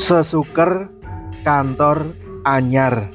Sesuker kantor anyar.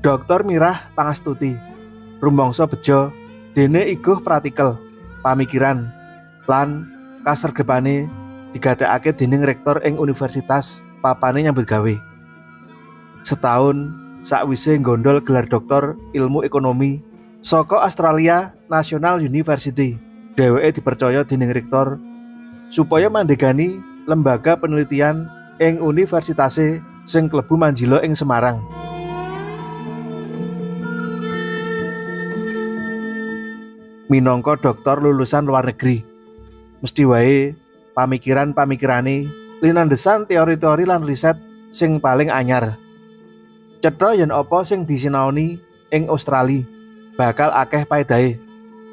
Dr. Mirah Pangastuti, rumangsa beja dene iguh pratikel, pamikiran lan kasregepane digadhekake dening rektor ing universitas papane nyambut gawe. Setahun sakwise nggondol gelar doktor ilmu ekonomi saka Australia National University, dheweke dipercaya dening rektor supaya mandhegani lembaga penelitian ing universitase sing klebu manjila ing Semarang. Minangka dokter lulusan luar negeri, mesti wae pamikiran-pamikirane linandhesan teori-teori lan riset sing paling anyar. Cetha yen apa sing disinaoni ing Australia bakal akeh paedahe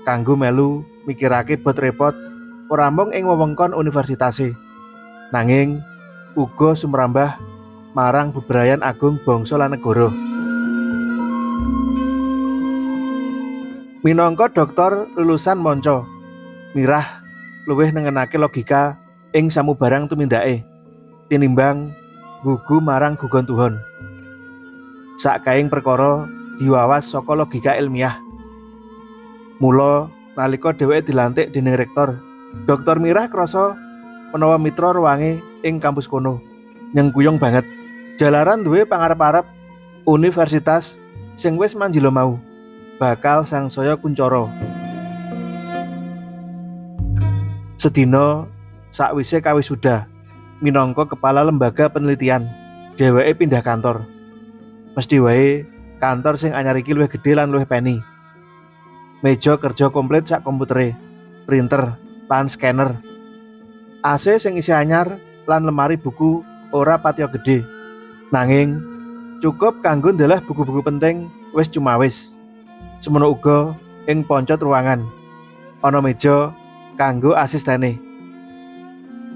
kanggo melu mikirake bot repot ora mung ing wewengkon universitase, nanging uga sumrambah marang bebrayan agung bangsa lan negara. Minangka dokter lulusan manca, Mirah luwih nengenake logika ing samubarang tumindake tinimbang gugu marang gugon Tuhan. Sakaing perkara diwawas saka logika ilmiah. Mula nalika dheweke dilantik dening rektor, Dr. Mirah krasa menawa mitra ruwange ing kampus kono nyengkuyung banget jalaran duwe pangarep-arep universitas sing wis manjila mau bakal sangsaya kuncara. Sedina sakwise kawisuda minangka kepala lembaga penelitian, dheweke pindah kantor. Mesti wae kantor sing anyar iki luwih gedhe lan luwih peni. Meja kerja komplit sak komputere, printer lan scanner. AC sing isih anyar lan lemari buku ora patiya gedhe. Nanging cukup kanggo ndelah buku-buku penting wis cumawis. Semono uga ing poncot ruangan ana meja kanggo asistene.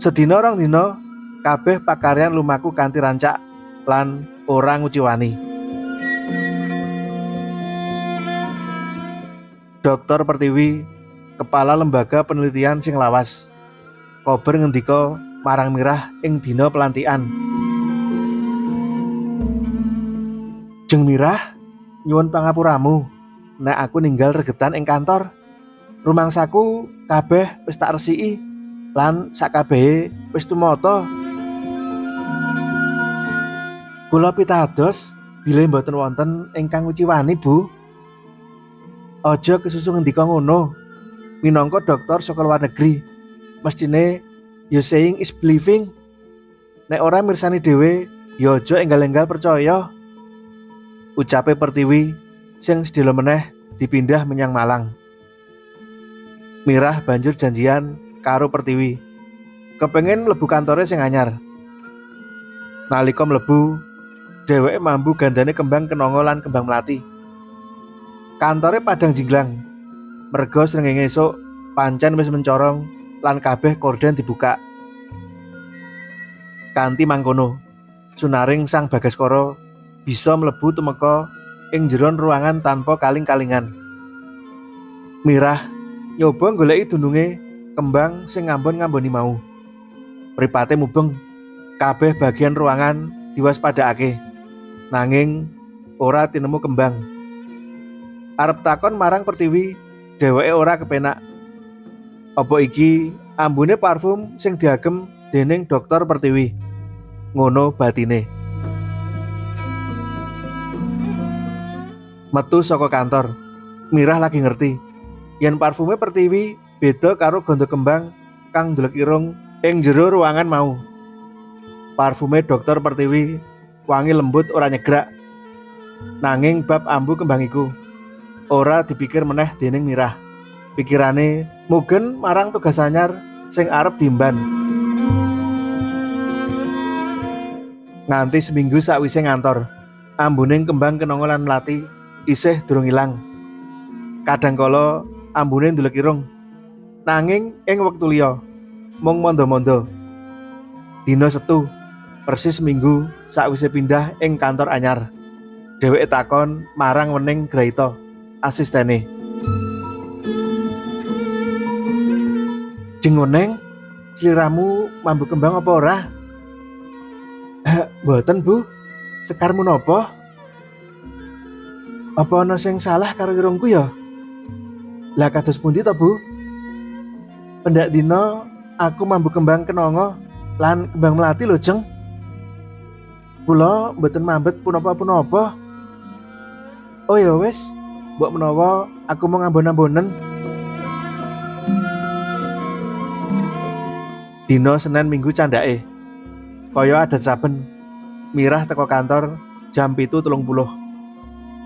Sedina rong dina kabeh pakaryan lumaku kanthi rancak lan ora nguciwani. Dr. Pertiwi, kepala lembaga penelitian sing lawas, kober ngendika marang Mirah ing dina pelantikan. "Jeng Mirah, nyuwun pangapuramu nek aku ninggal regetan ing kantor. Rumangsaku kabeh wis tak resiki lan sakabehe wis tumata. Kula pitados bilih mboten wonten ingkang nguciwani, Bu." "Aja kesusu ngendika ngono. Minangka dokter saka luar negeri, mestine you saying is believing. Nek ora mirsani dhewe, ya aja enggal-enggal percaya," ucape Pertiwi sing sedhela meneh dipindah menyang Malang. Mirah banjur janjian karo Pertiwi kepengin mlebu kantore sing anyar. Nalika mlebu, dheweke mambu gandane kembang kenanga lan kembang melati. Kantore padang jinglang, merga srengenge esuk pancen wis mencorong lan kabeh korden dibuka. Kanthi mangkono, sunaring Sang Bagaskara bisa mlebu tumeka ing jeron ruangan tanpa kaling-kalingan. Mirah nyoba goleki dununge kembang sing ngambon-ngamboni mau. Mripate mubeng, kabeh bagian ruangan diwaspadakake, nanging ora tinemu kembang. Arep takon marang Pertiwi, dheweke ora kepenak. Apa iki ambune parfum sing diagem dening Dr. Pertiwi? Ngono batine. Metu saka kantor, Mirah lagi ngerti yen parfume Pertiwi beda karo gondo kembang kang ndelok irung ing jero ruangan mau. Parfume Dr. Pertiwi wangi lembut ora nyegrak. Nanging bab ambu kembang iku ora dipikir meneh dening Mirah. Pikirane mugen marang tugas anyar sing arep diemban. Nganti seminggu sakwise ngantor, ambuning kembang kenanga lan melati isih durung ilang. Kadangkala ambune ndulek irung, nanging ing wektu liya mung mondo-mondo. Dina Setu, persis seminggu sakwise pindah ing kantor anyar, dheweke takon marang Wening Graita, asistene. "Jeng Weneng, sliramu mambu kembang apa ora?" "Mboten, Bu. Sekarmu napa? Apa ana sing salah karo irungku ya?" "Lah kados pundi to, Bu?" "Pendak dina aku mambu kembang kenanga lan kembang melati lho, Jeng. Kula mboten mambet punapa-punapa." "Oh ya wis, mbok menawa aku mau ngambon-ambonen." Dina Senin Minggu candhake, kaya adat saben, Mirah teko kantor jam 7.30.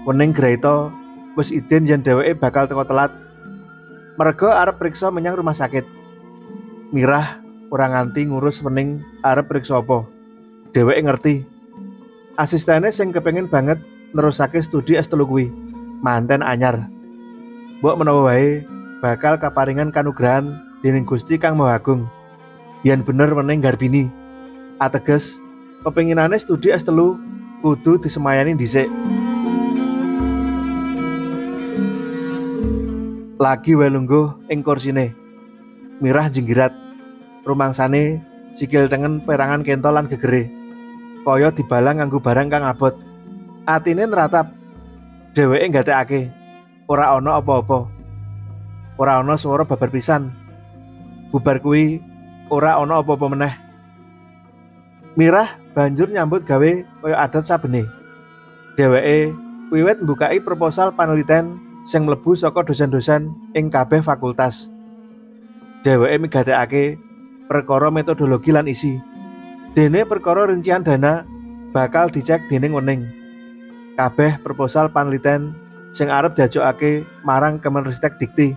Wening Graita wis idin yen dheweke bakal teko telat merga arep priksa menyang rumah sakit. Mirah ora nganti ngurus Wening arep priksa apa. Dheweke ngerti asistene sing kepengin banget nerusake studi S3 kuwi manten anyar. Mbok menawa wae bakal kaparingan kanugrahan dening Gusti Kang Maha Agung. Yen bener Wening Garbini, ateges kepinginane studi S3 kudu disemayani dhisik. Lagi wae lungguh ing kursine, Mirah jinggirat. Rumangsane sikil tengen perangan kentol lan gegere, kaya dibalang nganggo barang kang abot. Atine neratap, dheweke nggatekake ora ana apa-apa. Ora ana swara babar pisan. Bubar kuwi ora ana apa-apa meneh. Mirah banjur nyambut gawe kaya adat sabene. Dheweke wiwit mbukai proposal paneliten sing mlebu saka dosen-dosen ing kabeh fakultas. Dheweke migatekake perkara metodologi lan isi. Dene perkara rincian dana bakal dicek dening Wening. Kabeh proposal paneliten sing arep diajokake marang Kemenristek Dikti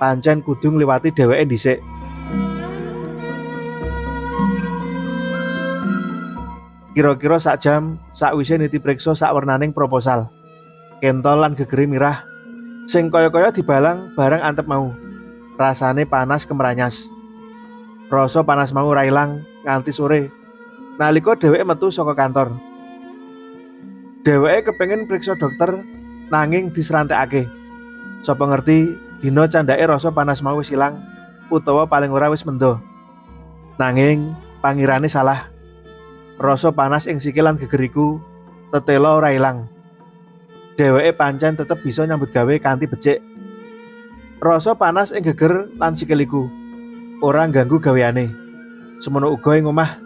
pancen kudu ngliwati dheweke dhisik. Kira-kira sak jam sakwise niti priksa sakwernaning proposal, kentol lan gegere Mirah sing kaya-kaya dibalang barang antep mau rasane panas kemeranyas. Rasa panas mau ora ilang nganti sore nalika dheweke metu saka kantor. Dheweke kepengin priksa dokter nanging diserantekake. Sapa ngerti dina candhake rasa panas mau wis ilang utawa paling ora wis mendo. Nanging pangirane salah. Rasa panas ing sikil lan gegeriku tetela ora ilang. Dheweke pancen tetep bisa nyambut gawe kanthi becik. Rasa panas ing geger lan sikiliku ora ngganggu gaweane. Semono uga ing omah,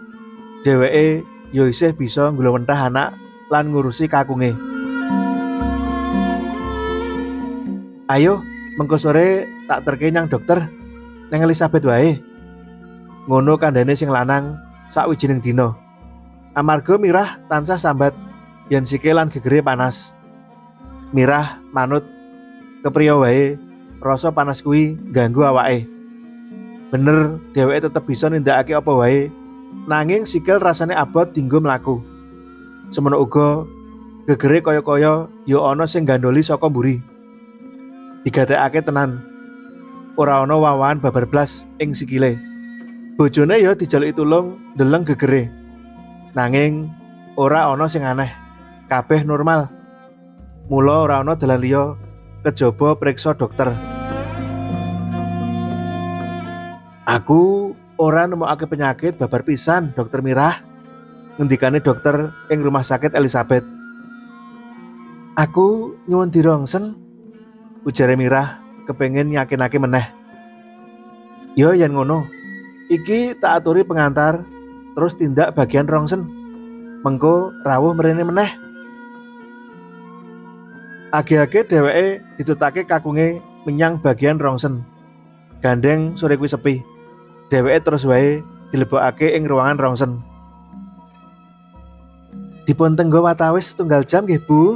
dheweke ya isih bisa nggulawentah anak lan ngurusi kakunge. "Ayo, mengko sore tak terke nyang dokter nang Elizabeth wae." Ngono kandhane sing lanang sakwijining dina. Amarga Mirah tansah sambat yen sikil lan gegere panas. Mirah manut, kepriya wae rasa panas kuwi ganggu awake. Bener dheweke tetep bisa nindakake apa wae, nanging sikil rasane abot dienggo mlaku. Semono uga gegere kaya-kaya ya ana sing gandoli saka mburi. Digatekake tenan. Ora ana wawahan babar blas ing sikile. Bojone ya dijaluki tulung ndeleng gegere. Nanging ora ana sing aneh. Kabeh normal. Mula ora ana dalan liya kejaba priksa dokter. "Aku ora nemokake penyakit babar pisan, Dokter Mirah," ngendikane dokter ing rumah sakit Elizabeth. "Aku nyuwun dirongsen," ujare Mirah kepengin yakinake meneh. "Ya yen ngono, iki tak aturi pengantar terus tindak bagian rongsen. Mengko rawuh mrene meneh." Age-age dheweke ditutake kakunge menyang bagian rongsen. Gandeng sore kuwi sepi. Dheweke terus wae dilebokake ing ruangan rongsen. "Dipun tenggo watawis setunggal jam nggih, Bu?"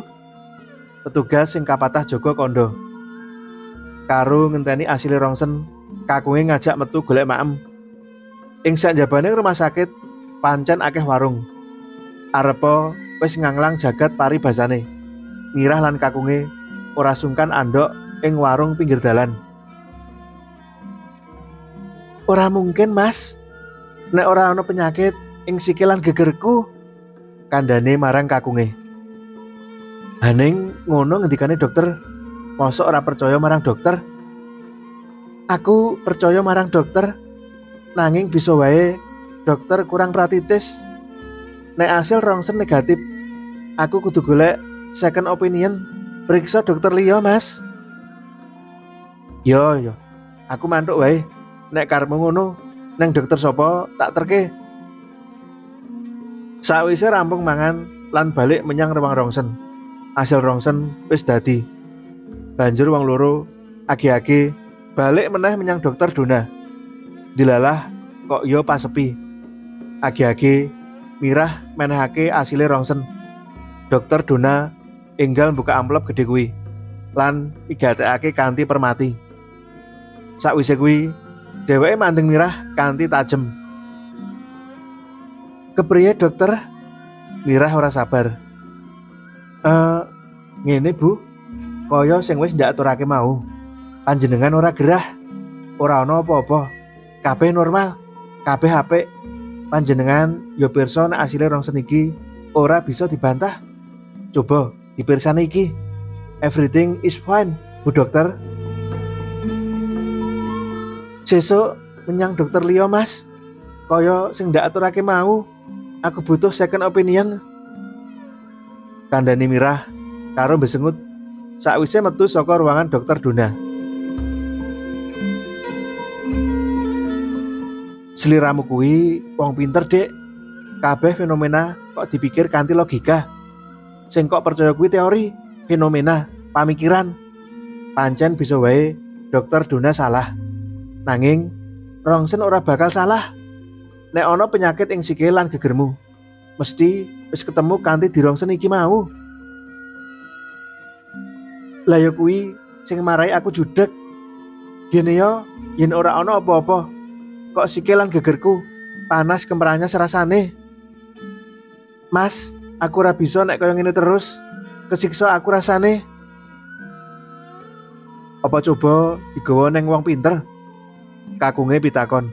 petugas sing kapatah jaga kondo. Karo ngenteni asile rongsen, kakunge ngajak metu golek maem. Ing sanjabane rumah sakit pancen akeh warung. Arepa wis nganglang jagat paribasane. Mirah lan kakunge ora sungkan andhok ing warung pinggir dalan. "Ora mungkin, Mas. Nek ora ana penyakit ing sikil lan gegerku," kandhane marang kakunge. "Haning ngono ngendikane dokter, mosok ora percaya marang dokter?" "Aku percaya marang dokter, nanging bisa wae dokter kurang pratitis. Nek hasil rongsen negatif, aku kudu golek second opinion, periksa dokter liya, Mas." Yo, aku mantuk wae. Nek karepmu ngono, neng dokter sapa tak terke." Sawise rampung mangan lan balik menyang ruang rongsen, hasil rongsen wis dadi. Banjur wong loro agi-agi balik meneh menyang dokter Dona. Dilalah kok yo pas sepi. Agi-agi Mirah menehake asile rongsen. Dokter Dona enggal buka amplop gede kuwi lan migatekake kanthi permati. Sakwise kuwi dheweke mandeng Mirah kanthi tajem. "Kepriye dokter?" Mirah ora sabar. Ngene Bu, kaya sing wis ndak aturake mau. Panjenengan ora gerah, ora ana apa-apa. Kabeh normal, kabeh apik. Panjenengan yo pirsa nek asile rongsen iki ora bisa dibantah. Coba dipirsani iki. Everything is fine, Bu Dokter. "Sesuk menyang dokter liya, Mas. Kaya sing ndak aturake mau. Aku butuh second opinion," kandhane Mirah karo besengut sakwise metu saka ruangan dokter Dona. "Sliramu kuwi wong pinter, Dek. Kabeh fenomena kok dipikir kanthi logika. Sing kok percaya kuwi teori, fenomena, pamikiran. Pancen bisa wae dokter Dona salah. Nanging rongsen ora bakal salah. Nek ana penyakit ing sikil lan gegermu, mesti wis ketemu kanthi dirongsen iki mau. Lah ya kuwi sing marai aku judeg. Gene yo yen ora ana apa-apa, kok sikil lan gegerku panas kemranya serasane. Mas, aku ora bisa nek kaya ngene terus, kesiksa aku rasane." "Apa coba digawa neng wong pinter?" kakunge pitakon.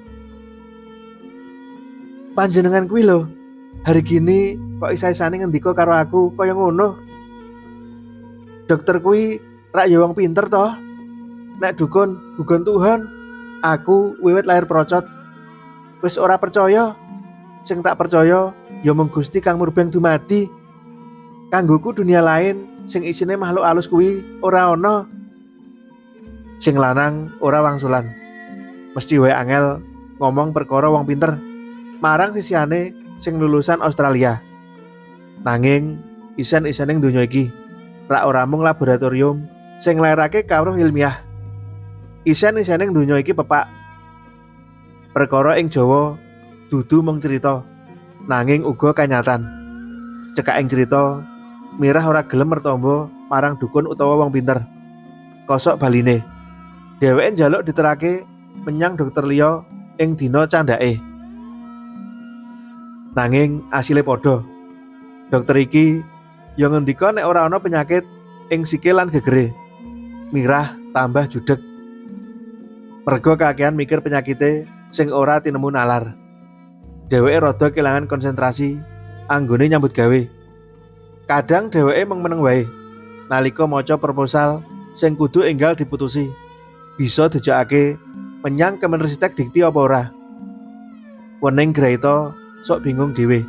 "Panjenengan kuwi lho, hari gini kok isa-isane ngendika karo aku kaya ngono. Dokter kuwi rak ya wong pinter toh. Nek dukun gugon Tuhan, aku wiwit lahir procot. Wis ora percaya. Sing tak percaya ya mung Gusti kang murbeng dumadi. Kanggoku dunia lain sing isine makhluk alus kuwi ora ana." Sing lanang ora wangsulan. Mesti wae angel ngomong perkara wong pinter marang sisihane sing lulusan Australia. Nanging isen-isening donya iki rak ora mung laboratorium sing nglairake kawruh ilmiah. Isen-isening donya iki pepak. Perkara ing Jawa dudu mung cerita, nanging uga kanyatan. Cekak ing cerita, Mirah ora gelem mertamba marang dukun utawa wong pinter. Kosok baline, dheweke njaluk diterake menyang dokter liya ing dina candhake. Nanging asile padha. Dokter iki ya ngendika nek ora ana penyakit ing sikil lan gegere. Mirah tambah judeg. Merga kakehan mikir penyakite sing ora tinemu nalar. Dheweke rada kelangan konsentrasi anggone nyambut gawe. Kadang dheweke mung meneng wae nalika maca proposal sing kudu enggal diputusi. Bisa dijakake menyang Kemenristek Dikti apa ora. Wening Graita sok bingung dhewe.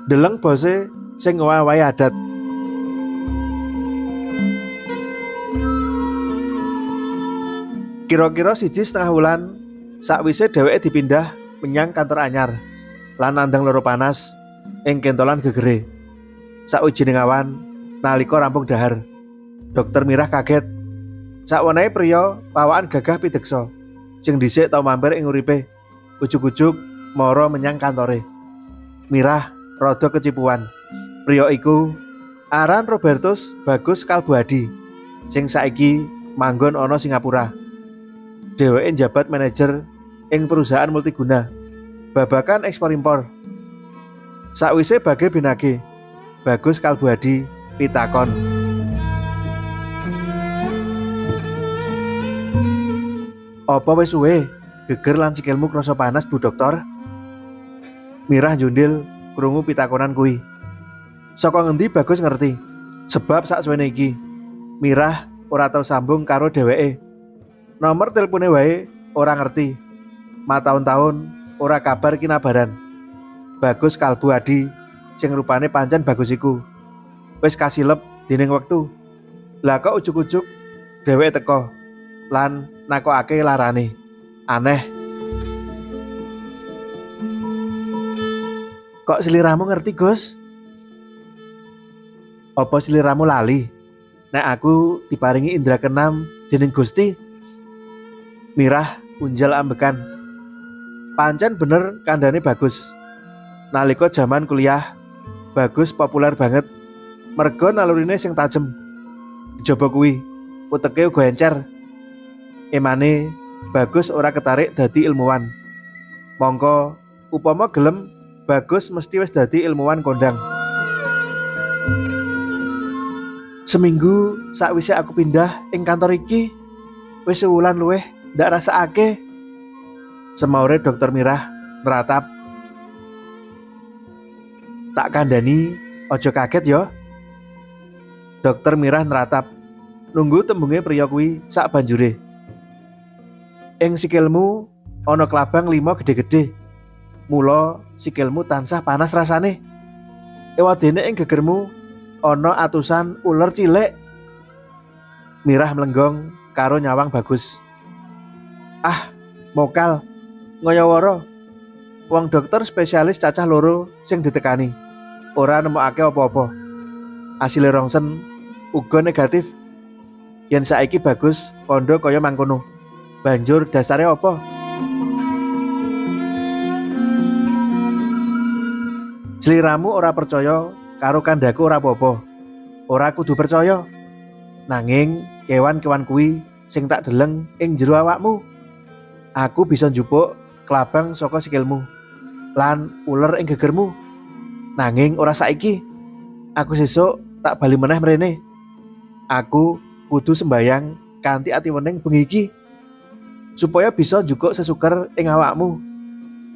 Deleng bose sing wae adat. Kira-kira 1,5 wulan sakwise dheweke dipindah menyang kantor anyar lan nandang loro panas ing kentolan gegere. Sawijining awan nalika rampung dahar, Dokter Mirah kaget. Sakwenehe priya pawaan gagah pideksa sing dhisik tau mampir ing uripe ujug-ujug mara menyang kantore. Mirah rada kecipuan. Priya iku Aran Robertus Bagus Kalbuadi, sing saiki manggon ana Singapura. Dheweke njabat manajer ing perusahaan multiguna babagan ekspor impor. Sakwise Bage Binage, Bagus Kalbuadi pitakon, "Apa wis suwe geger lan sikilmu krasa panas, Bu Doktor?" Mirah njundil krungu pitakonan kuwi. Saka ngendi Bagus ngerti? Sebab saksuwene iki Mirah ora tau sambung karo dheweke. Nomor telepone wae ora ngerti. Mataun-taun ora kabar kinabaran. Bagus Kalbuadi sing rupane pancen bagus iku wis kasilep dening wektu. Lah kok ujug-ujug dheweke teko lan nakokake larane. Aneh. "Kok sliramu ngerti, Gus?" "Apa sliramu lali nek aku diparingi indra keenam dening Gusti?" Mirah unjal ambekan. Pancen bener kandhane Bagus. Nalika jaman kuliah, Bagus populer banget merga nalurine sing tajem. Kejaba kuwi, uteke uga encer. Emane Bagus ora ketarik dadi ilmuwan. Mongko upama gelem, Bagus mesti wis dadi ilmuwan kondang. "Seminggu sakwise aku pindah ing kantor iki, wis sewulan luwih ndak rasakake," semaure Dokter Mirah neratap. "Tak kandhani aja kaget ya." Dokter Mirah neratap, nunggu tembunge priya kuwi sak banjure. "Ing sikilmu ana klabang 5 gede-gede. Mula sikilmu tansah panas rasane. Ewadene ing gegermu ana atusan uler cilik." Mirah melenggong karo nyawang Bagus. "Ah, mokal, ngayawara. Wong dokter spesialis cacah loro sing ditekani, ora nemokake apa-apa. Asile rongsen uga negatif. Yen saiki Bagus kandha kaya mangkono, banjur dasare apa?" "Sliramu ora percaya karo kandhaku ora apa-apa. Ora kudu percaya. Nanging kewan-kewan kuwi sing tak deleng ing jero awakmu. Aku bisa njupuk klabang saka sikilmu lan uler ing gegermu. Nanging ora saiki. Aku sesuk tak bali meneh mrene. Aku kudu sembayang kanthi ati wening bengi iki supaya bisa njukuk sesuker ing awakmu.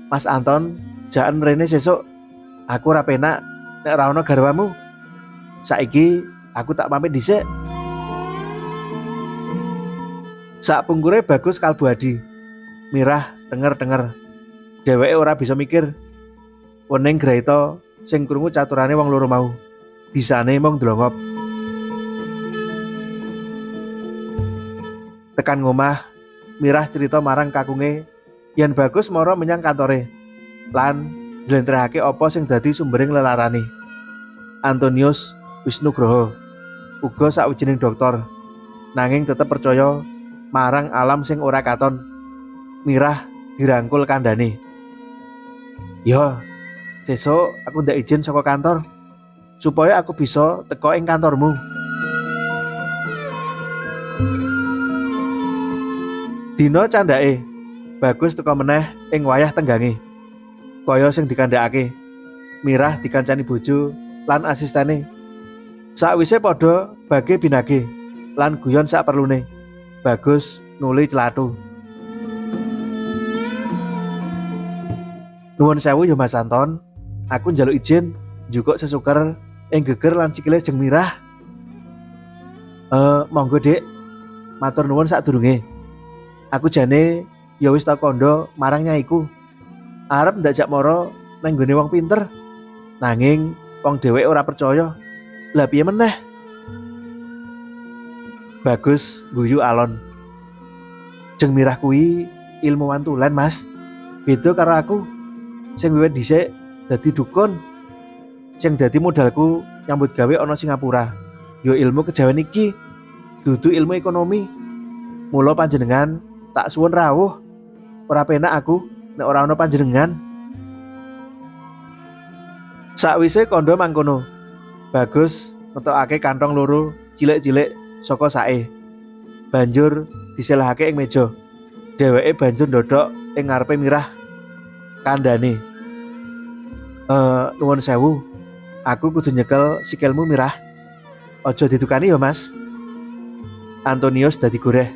Mas Anton jaan mrene sesuk. Aku ora penak nek ora ana garwamu. Saiki aku tak pamit dhisik." Sakpungkure Bagus Kalbuadi, Mirah denger-denger. Dheweke ora bisa mikir. Wening Graita sing krungu caturane wong loro mau, bisane mung ndlongop. Tekan ngomah, Mirah cerita marang kakunge yen Bagus mara menyang kantore lan njlentrehake apa sing dadi sumbering lelarane. Antonius Wisnugroho uga sawijining dokter, nanging tetep percaya marang alam sing ora katon. Mirah dirangkul kandhane. "Ya, sesuk aku ndak izin saka kantor supaya aku bisa teko ing kantormu." Dina candhake, Bagus teko meneh ing wayah tenggange. Kaya sing dikandhakake, Mirah dikancani bojo lan asistene. Sakwise padha Bage Binage lan guyon sak perlune, Bagus nuli celathu. "Nuwun sewu ya Mas Anton, aku njaluk izin njukuk sesuker ing geger lan sikile jeng Mirah." Monggo Dik, matur nuwun sadurunge. Aku jane ya wis tak kandha marang nyaiku, arep ndajak mara nang nggone wong pinter. Nanging wong dheweke ora percaya. Lah piye meneh?" Bagus guyu alon. "Jeng Mirah kuwi ilmuwan tulen, Mas. Beda karo aku sing wiwit dhisik dadi dukun. Sing dadi modalku nyambut gawe ana Singapura ya ilmu kejawen iki, dudu ilmu ekonomi. Mula panjenengan tak suwun rawuh. Ora penak aku nek ora ana panjenengan." Sakwise kandha mangkono, Bagus ngetokake kantong loro cilik-cilik saka sae. Banjur diselahake ing meja. Dheweke banjur ndodhok ing ngarepe Mirah. Kandhane, nuwun sewu, aku kudu nyekel sikilmu Mirah. Aja ditukani ya Mas. Antonius dadi goreh.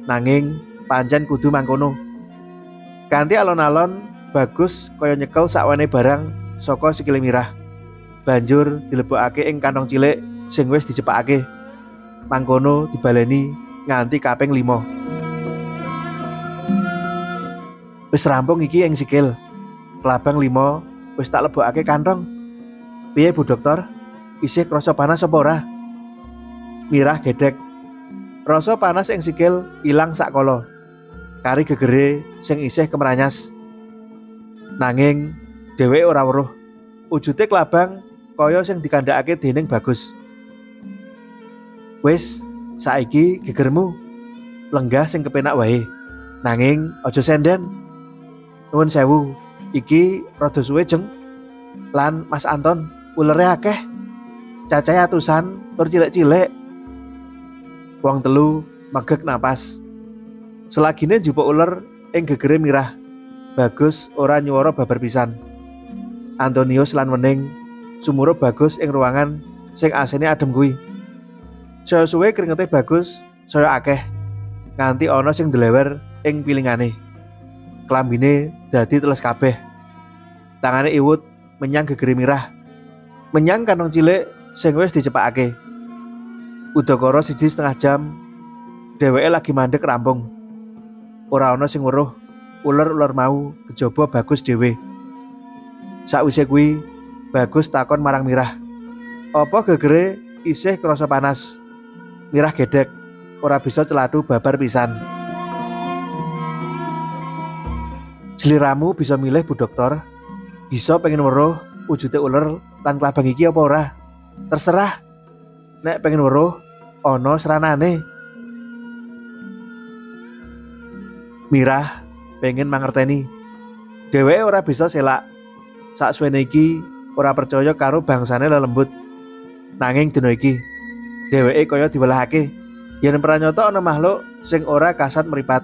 Nanging pancen kudu mangkono. Kanthi alon-alon Bagus kaya nyekel sawane barang saka sikile Mirah. Banjur dilebokake ing kantong cilik sing wis dicepakake. Mangkono dibaleni nganti kaping 5. Wis rampung iki ing sikil. Klabang 5 wis tak lebokake kantong. Piye Bu Dokter? Isih krasa panas apa ora? Mirah gedhek. Rasa panas ing sikil ilang sakala. Kari gegere sing isih kemranyas. Nanging dheweke ora weruh. Wujude klabang kaya sing dikandhakake dening Bagus. Wis, saiki gegermu lenggah sing kepenak wae. Nanging aja senden. Nuwun sewu, iki rada suwe jeng. Lan Mas Anton, ulere akeh. Cacahe atusan tur cilik-cilik. Wong telu megek napas. Selagine njupuk uler ing gegere Mirah. Bagus ora nyuwara babar pisan. Antonius lan Wening sumurup Bagus ing ruangan sing asene adem kuwi. Saya suwe keringete Bagus saya akeh nganti ana sing ndelewer ing pilingane. Klambine dadi teles kabeh. Tangane iwut menyang gegere Mirah. Menyang kantong cilik sing wis dicepakake. Udakara 1,5 jam dheweke lagi mandek rampung. Ora ana sing weruh uler-uler mau kejaba Bagus dhewe. Sakwise kuwi Bagus takon marang Mirah. Apa gegere isih krasa panas? Mirah gedhek, ora bisa celathu babar pisan. Sliramu bisa milih Bu Dokter. Bisa pengen weruh wujude uler lan klabang iki apa ora? Terserah. Nek pengen weruh ana seranane. Mirah pengen mangerteni. Dheweke ora bisa selak. Saksuwene iki ora percaya karo bangsane lelembut. Nanging dina iki dheweke kaya diwelahake yen pranyata ana makhluk sing ora kasat mripat.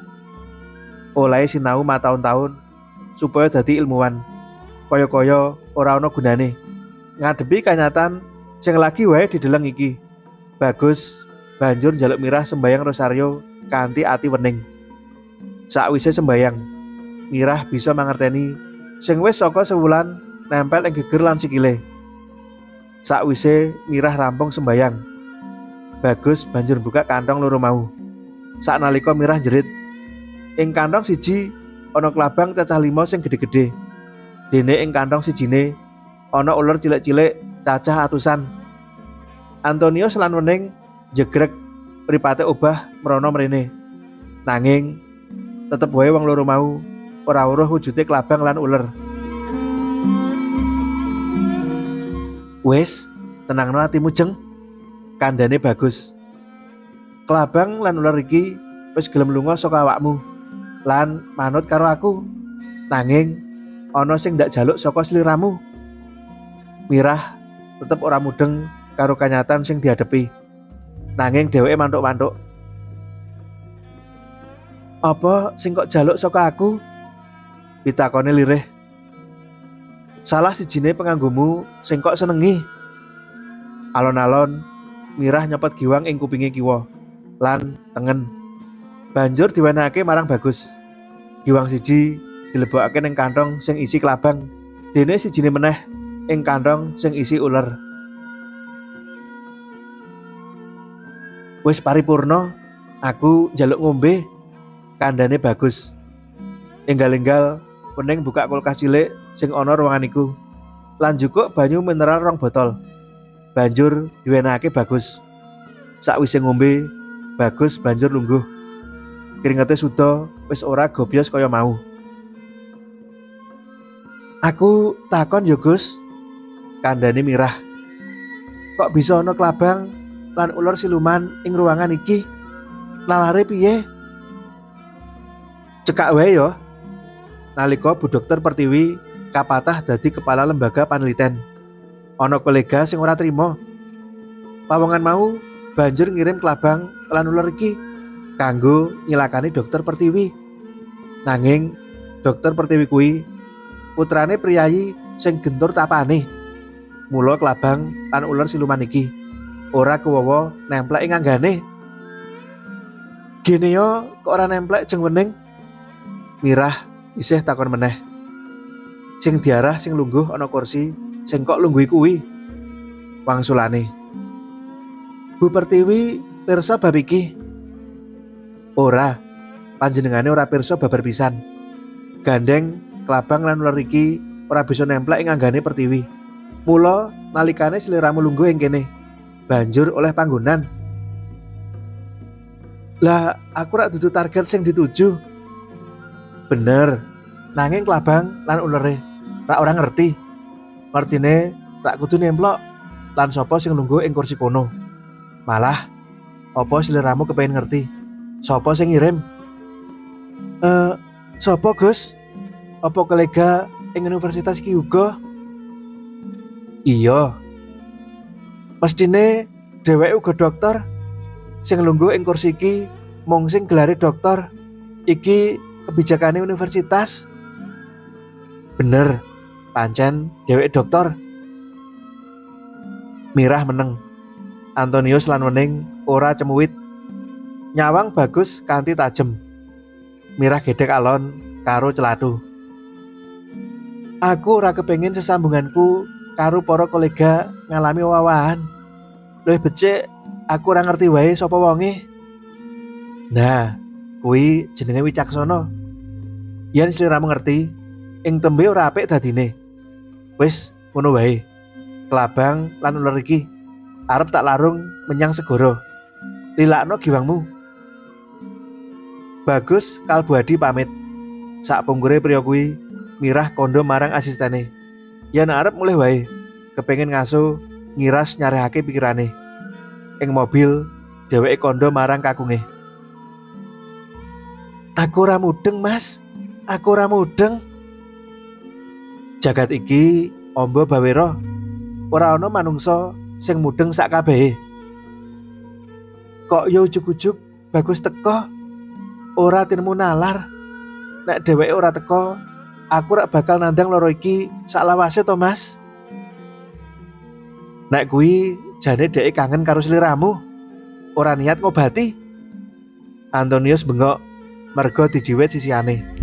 Olahe sinau mataun-taun supaya dadi ilmuwan. Kaya-kaya ora ana gunane ngadepi kanyatan sing lagi wae dideleng iki. Bagus banjur njaluk Mirah sembayang rosario kanthi ati wening. Sakwise sembayang, Mirah bisa mangerteni sing wis saka sewulan nempel ing geger lan sikile. Sakwise Mirah rampung sembayang, Bagus banjur buka kantong loro mau. Saknalika Mirah jerit, ing kantong siji ana klabang cacah 5 sing gedhe-gedhe. Dene ing kantong sijine ana uler cilik-cilik cacah atusan. Antonius lan Wening jegrek mripate obah mrana mrene. Nanging tetep wae wong loro mau ora weruh wujude klabang lan uler. Wes, tenangno atimu jeng, kandhane Bagus. Klabang lan uler iki wis gelem lunga saka awakmu lan manut karo aku. Nanging ana sing ndak jaluk saka sliramu. Mirah tetep ora mudeng karo kanyatan sing dihadepi. Nanging dheweke mantuk-mantuk. Apa sing kok jaluk saka aku? Pitakone lirih. Salah sijine penganggumu sing kok senengi. Alon-alon Mirah nyopot giwang ing kupinge kiwa lan tengen. Banjur diwenehake marang Bagus. Giwang siji dilebokake ning kantong sing isi klabang. Dene sijine meneh ing kantong sing isi uler. Wis paripurna, aku njaluk ngombe, kandhane Bagus. Enggal-enggal Wening buka kulkas cilik sing ana ruangan iku lan njukuk banyu mineral 2 botol. Banjur diwenehake Bagus. Sakwise ngombe, Bagus banjur lungguh. Keringete suda wis ora gobyos kaya mau. Aku takon ya Gus, kandhane Mirah. Kok bisa ana klabang lan uler siluman ing ruangan iki? Lalare piye? Cekak wae ya. Nalika Bu Dokter Pertiwi kapatah dadi kepala lembaga paneliten, ana kolega sing ora trima. Pawongan mau banjur ngirim klabang lan ular iki kanggo nyilakani Dokter Pertiwi. Nanging Dokter Pertiwi kuwi putrane priyayi sing gentur tapane. Mula klabang lan ular siluman iki ora kuwawa nemplek ing anggane. Gene yo kok ora nemplek jeng wening? Mirah isih takon meneh. Sing diarah sing lungguh ana kursi sing kok lungguhi kuwi. Wangsulane. Bu Pertiwi pirsa bab iki? Ora, panjenengane ora pirsa babar pisan. Gandeng, klabang lan ular iki ora bisa nemplek ing anggane Pertiwi. Mula nalikane sliramu lungguh ing kene, banjur oleh panggonan. Lah, aku rak dudu target sing dituju. Bener, nanging klabang lan ulere rak ora ngerti. Ngertine rak kudu nemplok lan sapa sing lungguh ing kursi kono. Malah, apa sliramu kepengin ngerti? Sapa sing ngirim? Sapa Gus? Apa kolega ing universitas iki uga? Iya. Mestine dheweke uga dokter. Sing lungguh ing kursi iki mung sing gelare dokter. Iki kebijakane universitas. Bener, pancen dheweke dokter. Mirah meneng. Antonius lan wening ora cemuwit. Nyawang bagus kanthi tajem. Mirah gedhek alon karo celathu. Aku ora kepengin sesambunganku karo para kolega ngalami wawahan. Luwih becik aku ora ngerti wae sapa wonge. Nah, kuwi jenenge wicaksana. Yen sliramu ngerti, ing tembe ora apik dadine. Wis, ngono wae. Klabang lan ular iki arep tak larung menyang segara. Lilakno giwangmu. Bagus kalbu adi pamit. Sak punggure priya kuwi Mirah kondo marang asistene. Yen arep mulih wae, kepengin ngaso ngiras nyarehake pikirane. Ing mobil dheweke kondo marang kakunge. Aku ora mudeng, Mas. Aku ora mudeng. Jagat iki amba bawera. Ora ana manungsa sing mudeng sak kabehe. Kok yo ujug-ujug bagus teko. Ora tinemu nalar. Nek dheweke ora teko, aku rak bakal nandang loro iki sak lawase to, Mas. Nek kuwi jane dhek kangen karo sliramu. Ora niat ngobati. Antonius bengok merga dijiwit sisihane.